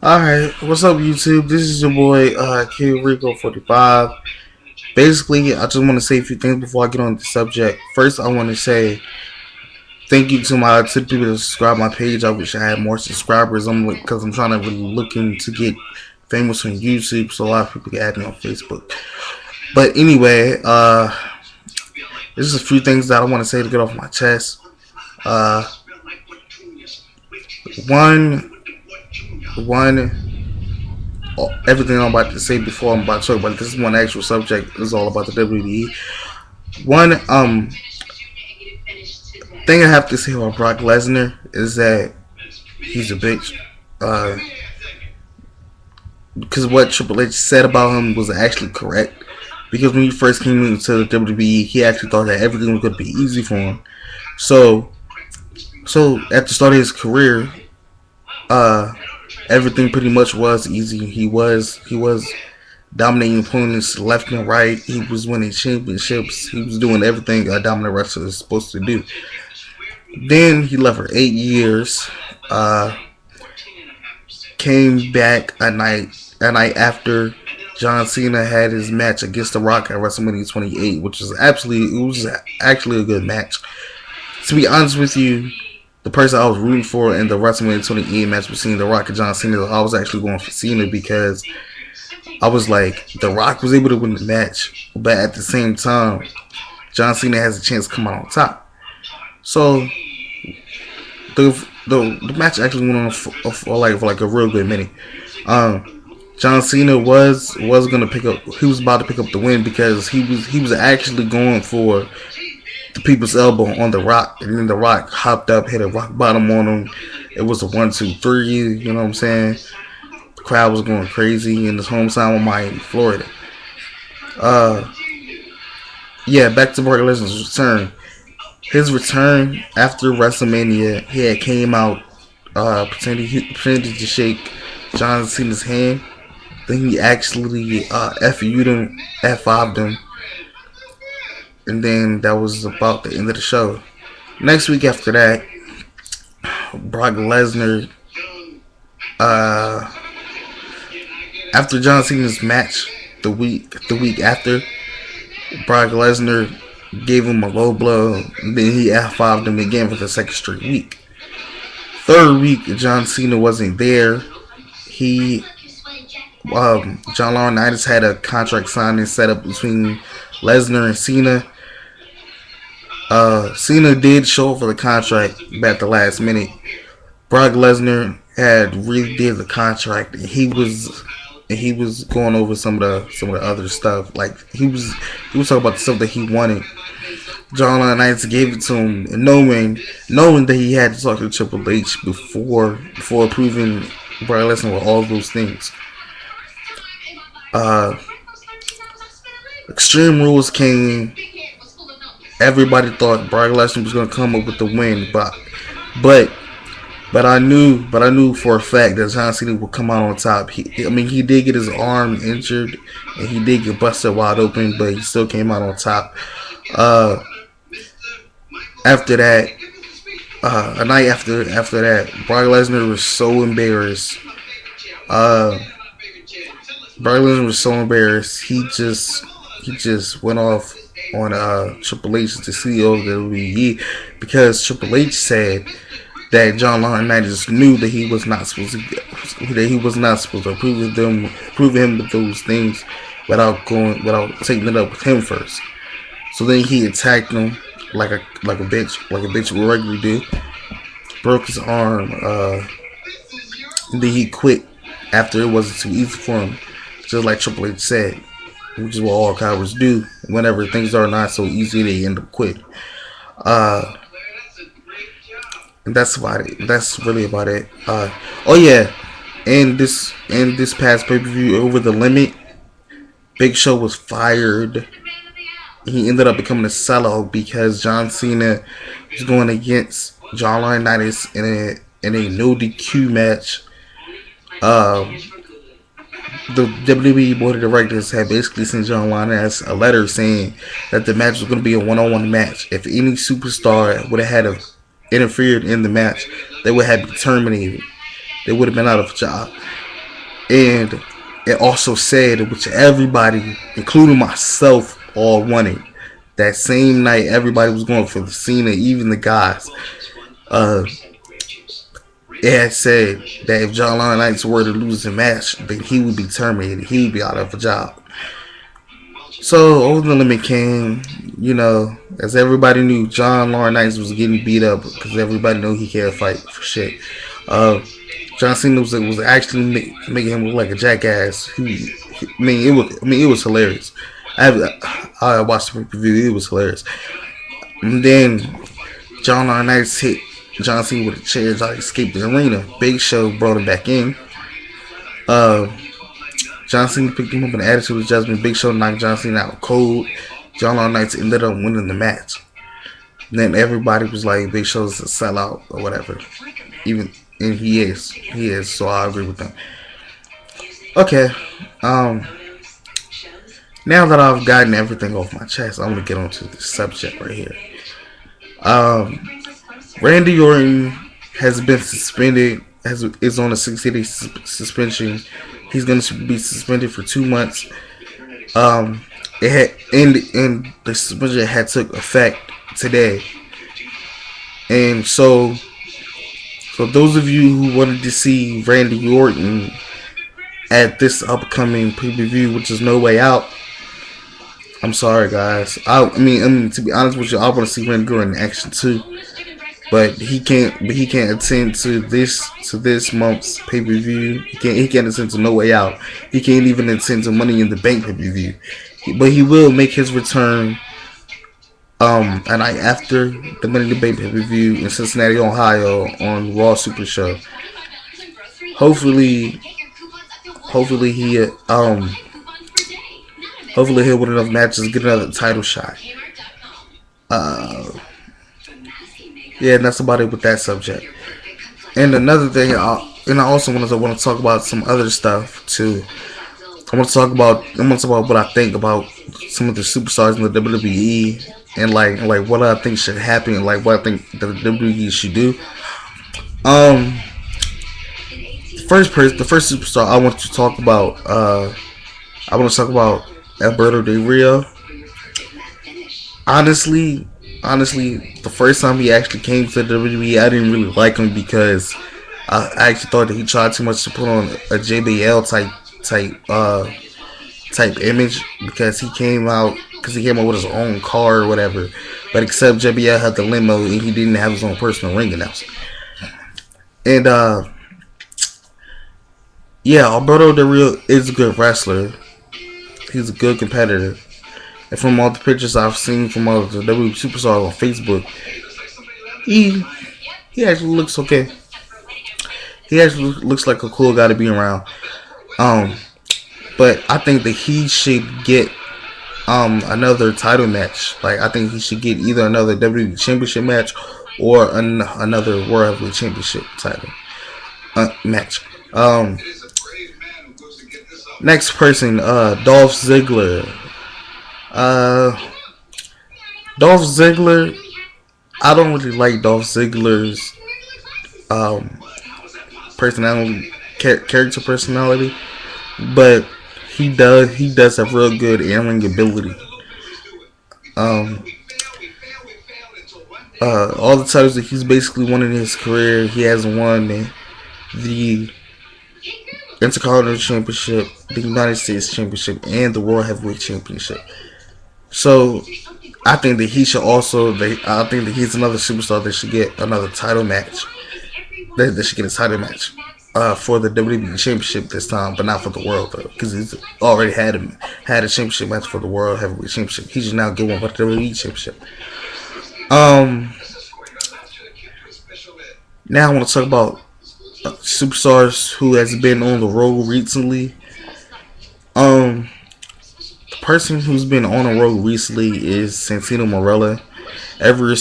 Alright, what's up YouTube? This is your boy Kid Rico 45. Basically, I just want to say a few things before I get on the subject. First, I want to say thank you to the people that subscribe my page. I wish I had more subscribers. Because I'm trying to really looking to get famous on YouTube, so a lot of people can add me on Facebook. But anyway, there's just a few things that I want to say to get off my chest. Uh, one, one. Everything I'm about to say before I'm about to talk about this is one actual subject. Is all about the WWE. One thing I have to say about Brock Lesnar is that he's a bitch. Because what Triple H said about him was actually correct. Because when he first came into the WWE, he actually thought that everything was going to be easy for him. So at the start of his career, everything pretty much was easy. He was dominating opponents left and right. He was winning championships. He was doing everything a dominant wrestler is supposed to do. Then he left for 8 years. Came back a night after John Cena had his match against The Rock at WrestleMania 28, which was actually a good match. To be honest with you, the person I was rooting for in the WrestleMania 28 match between The Rock and John Cena, I was actually going for Cena because I was like, The Rock was able to win the match, but at the same time, John Cena has a chance to come out on top. So the match actually went on for like a real good minute. John Cena was gonna pick up. He was about to pick up the win because he was actually going for the people's elbow on The Rock, and then The Rock hopped up, hit a rock bottom on him. It was a 1-2-3. You know what I'm saying? The crowd was going crazy in his hometown of Miami, Florida. Yeah, back to Brock Lesnar's return. His return after WrestleMania, he had came out pretending to shake John Cena's hand. Then he actually FU'd him, F5'd him. And then that was about the end of the show. Next week after that, Brock Lesnar, after John Cena's match, the week after, Brock Lesnar gave him a low blow, and then he F5'd him again for the second straight week. Third week, John Cena wasn't there. John Laurinaitis had a contract signing set up between Lesnar and Cena. Cena did show up for the contract back at the last minute. Brock Lesnar had really did the contract, and he was going over some of the other stuff. Like he was talking about the stuff that he wanted. John Laurinaitis gave it to him, and knowing that he had to talk to Triple H before approving Brock Lesnar with all of those things. Extreme Rules came. Everybody thought Brock Lesnar was going to come up with the win, but I knew for a fact that John Cena would come out on top. He did get his arm injured and he did get busted wide open, but he still came out on top. After that, a night after that, Brock Lesnar was so embarrassed. Brock Lesnar was so embarrassed. He just went off on Triple H, the CEO of the WWE, because Triple H said that John Laurinaitis knew that he was not supposed to approve him with those things without taking it up with him first. So then he attacked him like a bitch would regularly do. Broke his arm. And then he quit after it wasn't too easy for him, just like Triple H said, which is what all cowards do. Whenever things are not so easy, they end up quitting. And that's about it. That's really about it. Oh yeah, and this past pay-per-view, Over the Limit, Big Show was fired. He ended up becoming a sellout because John Cena was going against John Laurinaitis in a no DQ match. The WWE board of directors had basically sent John Laurinaitis a letter saying that the match was going to be a one-on-one match. If any superstar would have had interfered in the match, they would have been terminated. They would have been out of a job. And it also said, which everybody, including myself, all wanted. That same night, everybody was going for the Cena, even the guys. It had said that if John Laurinaitis were to lose the match, then he would be terminated. He would be out of a job. So Over the Limit came, as everybody knew, John Laurinaitis was getting beat up because everybody knew he can't fight for shit. John Cena was actually making him look like a jackass. It was hilarious. I watched the review. It was hilarious. And then John Laurinaitis hit John Cena with a chair. John escaped the arena. Big Show brought him back in. John Cena picked him up in attitude adjustment. Big Show knocked John Cena out cold. John Laurinaitis ended up winning the match. And then everybody was like, Big Show's a sellout or whatever. And he is. So I agree with them. Okay. Now that I've gotten everything off my chest, I'm gonna get onto this subject right here. Randy Orton has been suspended. Is on a 60-day suspension. He's gonna be suspended for 2 months. It had and the suspension had took effect today. And so those of you who wanted to see Randy Orton at this upcoming pay-per-view, which is No Way Out, I'm sorry, guys. I mean, to be honest with you, I want to see Randy Orton in action too, but he can't attend to this month's pay-per-view. He can't attend to No Way Out. He can't even attend to Money in the Bank pay-per-view. But he will make his return a night after the Money in the Bank pay-per-view in Cincinnati, Ohio, on Raw Super Show. Hopefully he'll win enough matches, get another title shot. Yeah, and that's about it with that subject. And another thing, I also want to talk about some other stuff too. I want to talk about what I think about some of the superstars in the WWE, and like what I think should happen, and like what I think the WWE should do. The first superstar I want to talk about, Alberto Del Rio. Honestly, the first time he actually came to the WWE, I didn't really like him because I actually thought that he tried too much to put on a JBL type image, because he came out with his own car or whatever. But except JBL had the limo and he didn't have his own personal ring announcer. And Alberto Del Rio is a good wrestler. He's a good competitor. And from all the pictures I've seen from all the WWE superstars on Facebook, he actually looks okay. He actually looks like a cool guy to be around. But I think that he should get another title match. Like, I think he should get either another WWE Championship match or another World Heavyweight Championship title match. Next person, Dolph Ziggler. Dolph Ziggler, I don't really like Dolph Ziggler's personality, character personality, but he does have real good in-ring ability. All the titles that he's basically won in his career, he has won the Intercontinental Championship, the United States Championship, and the World Heavyweight Championship. So I think that he's another superstar that should get another title match. That should get a title match for the WWE Championship this time, but not for the World, though, because he's already had a championship match for the World Heavyweight Championship. He should now get one for the WWE Championship. Now I want to talk about superstars who has been on the road recently. The person who's been on the road recently is Santino Marella. Ever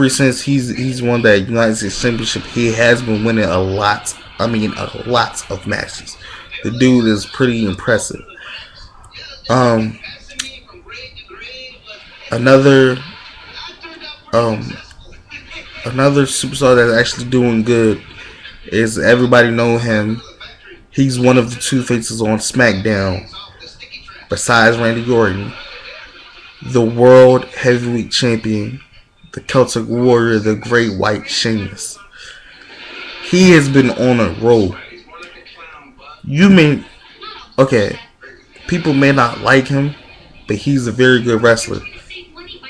since he's won that United States Championship, he has been winning a lot of matches. The dude is pretty impressive. Another superstar that's actually doing good is, everybody know him. He's one of the two faces on SmackDown, besides Randy Orton. The World Heavyweight Champion, the Celtic Warrior, the Great White Sheamus. He has been on a roll. Okay, people may not like him, but he's a very good wrestler.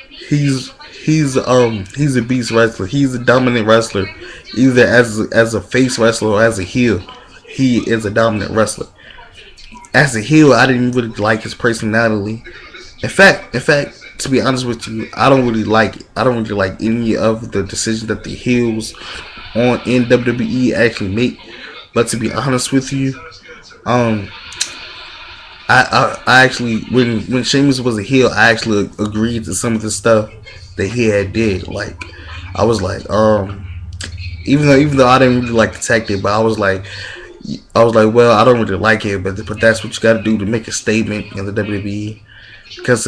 He's a beast wrestler. He's a dominant wrestler, either as a face wrestler or as a heel. He is a dominant wrestler. As a heel, I didn't really like his personality. In fact, to be honest with you, I don't really like any of the decisions that the heels in WWE actually make. But to be honest with you, I actually, when Sheamus was a heel, I actually agreed to some of the stuff that he had did. Like, I was like, even though I didn't really like the tactic, but I was like, well, I don't really like it, but that's what you got to do to make a statement in the WWE. Because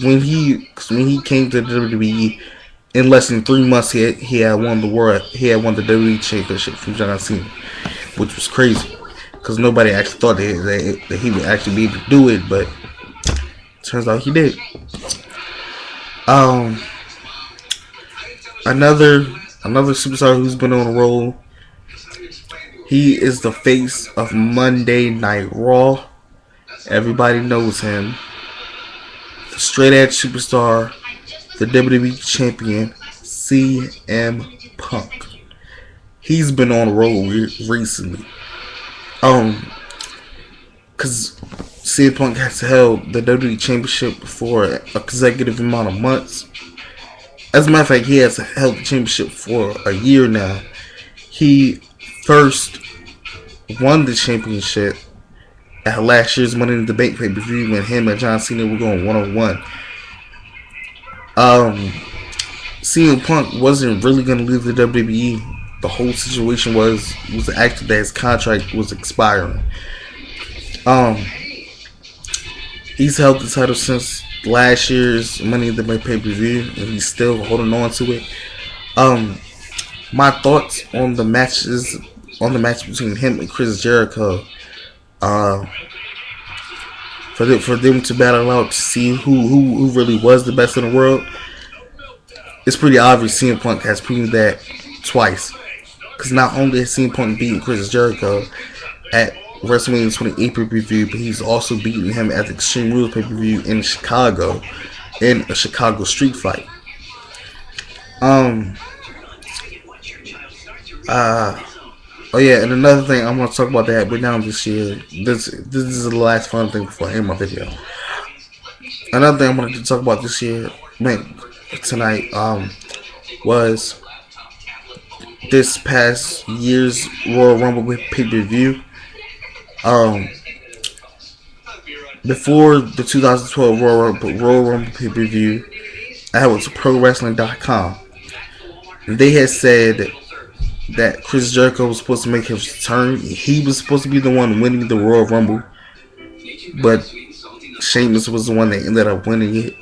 when he came to the WWE, in less than 3 months, he had won the WWE Championship from John Cena, which was crazy. Because nobody actually thought that he would actually be able to do it, but turns out he did. Another superstar who's been on a roll. He is the face of Monday Night Raw. Everybody knows him. The straight edge superstar, the WWE champion, CM Punk. He's been on a roll recently. Because CM Punk has held the WWE Championship for a consecutive amount of months. As a matter of fact, he has held the championship for a year now. He first won the championship at last year's Money in the Bank pay-per-view when him and John Cena were going one-on-one. CM Punk wasn't really going to leave the WWE. The whole situation was actually that his contract was expiring. He's held the title since last year's Money in the Bank pay-per-view, and he's still holding on to it. My thoughts on the match between him and Chris Jericho. For them to battle out to see who really was the best in the world. It's pretty obvious CM Punk has proven that twice. Because not only has CM Punk beaten Chris Jericho at WrestleMania 28 pay-per-view, but he's also beaten him at the Extreme Rules pay-per-view in Chicago, in a Chicago street fight. Oh yeah, and another thing I'm going to talk about that went down this year. This is the last fun thing before I end my video. Another thing I wanted to talk about this year, tonight, was this past year's Royal Rumble pay-per-view. Before the 2012 Royal Rumble pay-per-view, I went to ProWrestling.com. And they had said that Chris Jericho was supposed to make his return. He was supposed to be the one winning the Royal Rumble, but Sheamus was the one that ended up winning it.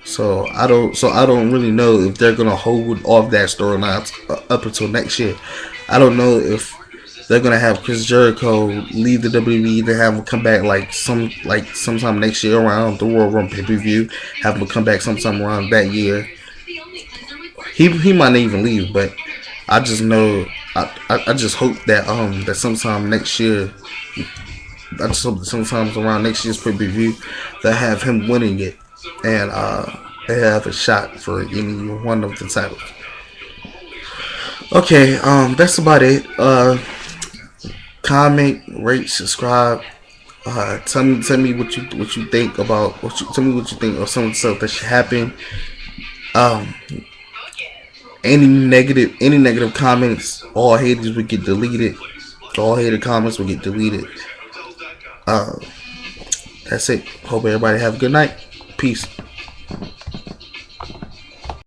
So I don't really know if they're gonna hold off that storyline up until next year. I don't know if they're gonna have Chris Jericho leave the WWE, then have him come back sometime next year around the Royal Rumble pay-per-view. Have him come back sometime around that year. He might not even leave, but I just know I just hope that that sometime next year, I just hope that sometimes around next year's pay-per-view they have him winning it, and they have a shot for any one of the titles. Okay, that's about it. Comment, rate, subscribe. Tell me what you think about tell me what you think of some of the stuff that should happen. Any negative comments, all haters will get deleted. All hater comments will get deleted. That's it. Hope everybody have a good night. Peace.